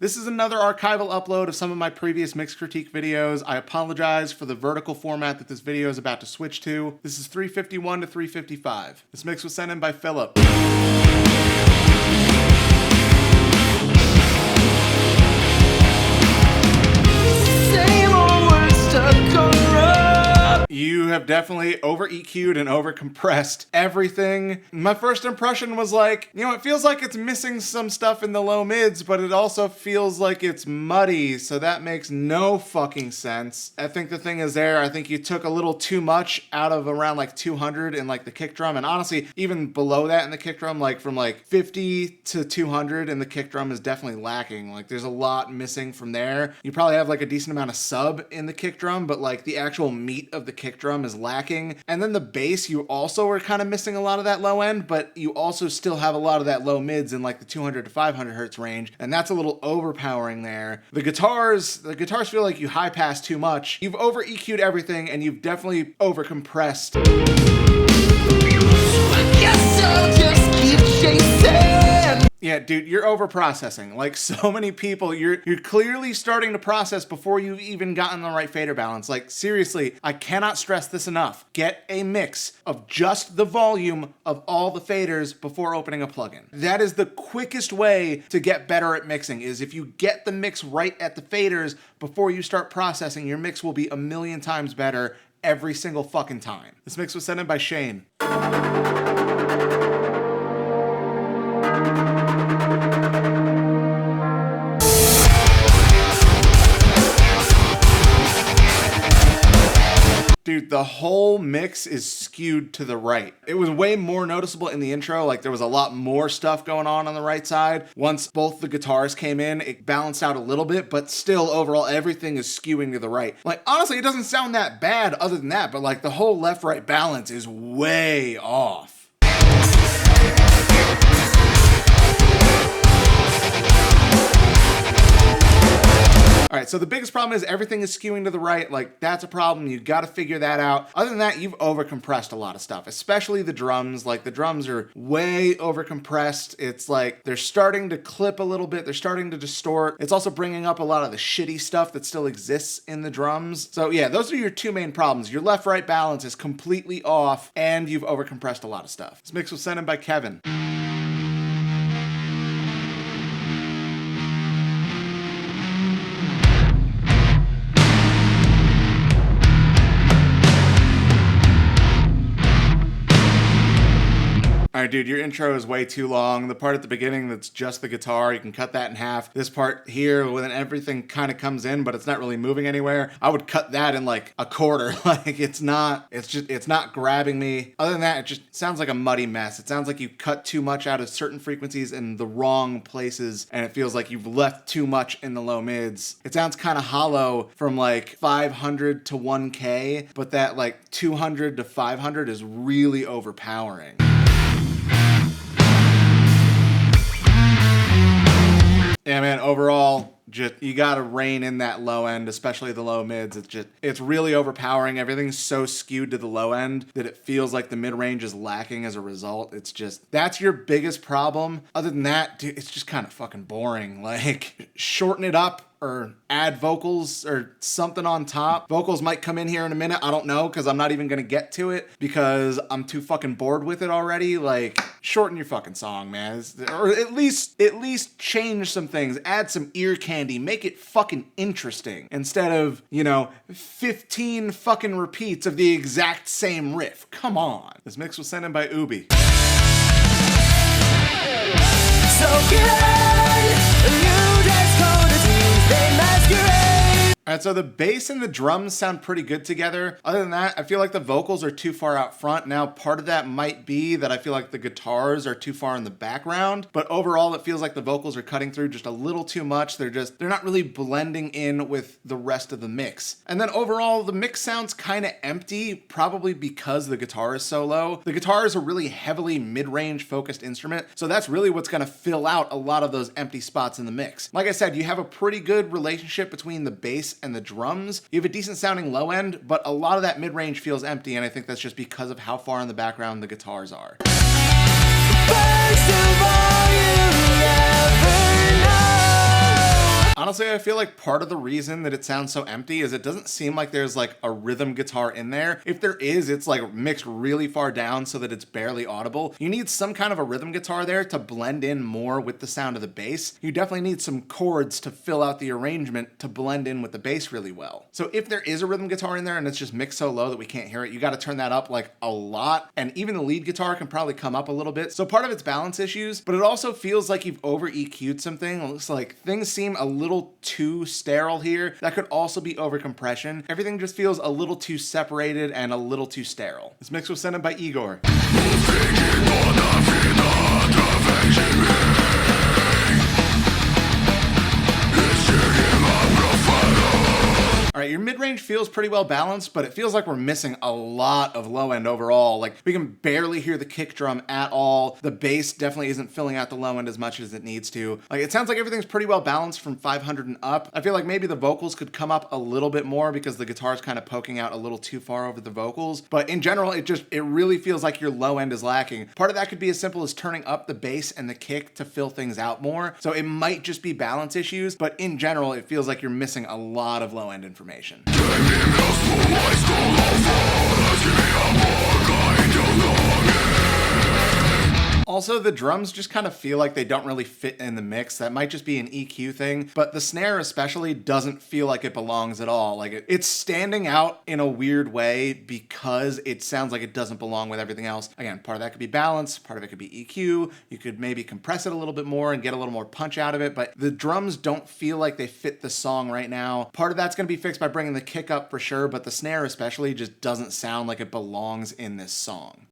This is another archival upload of some of my previous mix critique videos. I apologize for the vertical format that this video is about to switch to. This is 351 to 355. This mix was sent in by Philip. You have definitely over EQ'd and over compressed everything. My first impression was like, it feels like it's missing some stuff in the low mids, but it also feels like it's muddy, so that makes no fucking sense. I think the thing is there, I think you took a little too much out of around like 200 in like the kick drum, and honestly, even below that in the kick drum, like from like 50 to 200 in the kick drum is definitely lacking. Like there's a lot missing from there. You probably have like a decent amount of sub in the kick drum, but like the actual meat of the kick drum is lacking. And then the bass, you also are kind of missing a lot of that low end, but you also still have a lot of that low mids in like the 200 to 500 hertz range, and that's a little overpowering there. The guitars feel like you high pass too much. You've over EQ'd everything, and you've definitely over compressed. I guess I'll just keep chasing. Yeah, dude, you're over processing. Like so many people, you're clearly starting to process before you've even gotten the right fader balance. Like seriously, I cannot stress this enough. Get a mix of just the volume of all the faders before opening a plugin. That is the quickest way to get better at mixing, is if you get the mix right at the faders before you start processing, your mix will be a million times better every single fucking time. This mix was sent in by Shane. Dude, the whole mix is skewed to the right. It was way more noticeable in the intro, like there was a lot more stuff going on the right side. Once both the guitars came in, it balanced out a little bit, but still overall everything is skewing to the right. Like honestly, it doesn't sound that bad other than that, but like the whole left-right balance is way off. All right, so the biggest problem is everything is skewing to the right. Like that's a problem. You got to figure that out. Other than that, you've overcompressed a lot of stuff, especially the drums. Like the drums are way overcompressed. It's like they're starting to clip a little bit. They're starting to distort. It's also bringing up a lot of the shitty stuff that still exists in the drums. So yeah, those are your two main problems. Your left-right balance is completely off, and you've overcompressed a lot of stuff. This mix was sent in by Kevin. All right, dude, your intro is way too long. The part at the beginning that's just the guitar, you can cut that in half. This part here, when everything kind of comes in, but it's not really moving anywhere, I would cut that in like a quarter. Like it's not grabbing me. Other than that, it just sounds like a muddy mess. It sounds like you cut too much out of certain frequencies in the wrong places, and it feels like you've left too much in the low mids. It sounds kind of hollow from like 500 to 1K, but that like 200 to 500 is really overpowering. Yeah, man, overall, you gotta rein in that low end, especially the low mids. It's really overpowering. Everything's so skewed to the low end that it feels like the mid-range is lacking as a result. That's your biggest problem. Other than that, dude, it's just kind of fucking boring. Like, shorten it up or add vocals or something on top. Vocals might come in here in a minute. I don't know, because I'm not even gonna get to it because I'm too fucking bored with it already. Like, shorten your fucking song, man. Or at least change some things. Add some ear candy. Make it fucking interesting instead of, 15 fucking repeats of the exact same riff. Come on. This mix was sent in by Ubi. So good, a new dress code is Tuesday masquerade. All right, so the bass and the drums sound pretty good together. Other than that, I feel like the vocals are too far out front. Now, part of that might be that I feel like the guitars are too far in the background, but overall it feels like the vocals are cutting through just a little too much. They're not really blending in with the rest of the mix. And then overall, the mix sounds kind of empty, probably because the guitar is so low. The guitar is a really heavily mid-range focused instrument, so that's really what's gonna fill out a lot of those empty spots in the mix. Like I said, you have a pretty good relationship between the bass and the drums. You have a decent sounding low end, but a lot of that mid-range feels empty, and I think that's just because of how far in the background the guitars are. First of all, you never know. honestly, I feel like part of the reason that it sounds so empty is it doesn't seem like there's like a rhythm guitar in there. If there is, it's like mixed really far down so that it's barely audible. You need some kind of a rhythm guitar there to blend in more with the sound of the bass. You definitely need some chords to fill out the arrangement to blend in with the bass really well. So if there is a rhythm guitar in there and it's just mixed so low that we can't hear it, you got to turn that up like a lot. And even the lead guitar can probably come up a little bit. So part of it's balance issues, but it also feels like you've over EQ'd something. It looks like things seem a little too sterile here. That could also be over compression. Everything just feels a little too separated and a little too sterile. This mix was sent in by Igor. All right, your mid-range feels pretty well balanced, but it feels like we're missing a lot of low end overall. Like we can barely hear the kick drum at all. The bass definitely isn't filling out the low end as much as it needs to. Like it sounds like everything's pretty well balanced from 500 and up. I feel like maybe the vocals could come up a little bit more because the guitar's kind of poking out a little too far over the vocals. But in general, it really feels like your low end is lacking. Part of that could be as simple as turning up the bass and the kick to fill things out more. So it might just be balance issues, but in general, it feels like you're missing a lot of low end information. Also, the drums just kind of feel like they don't really fit in the mix. That might just be an EQ thing, but the snare especially doesn't feel like it belongs at all. Like it's standing out in a weird way because it sounds like it doesn't belong with everything else. Again, part of that could be balance, part of it could be EQ. You could maybe compress it a little bit more and get a little more punch out of it, but the drums don't feel like they fit the song right now. Part of that's going to be fixed by bringing the kick up for sure, but the snare especially just doesn't sound like it belongs in this song.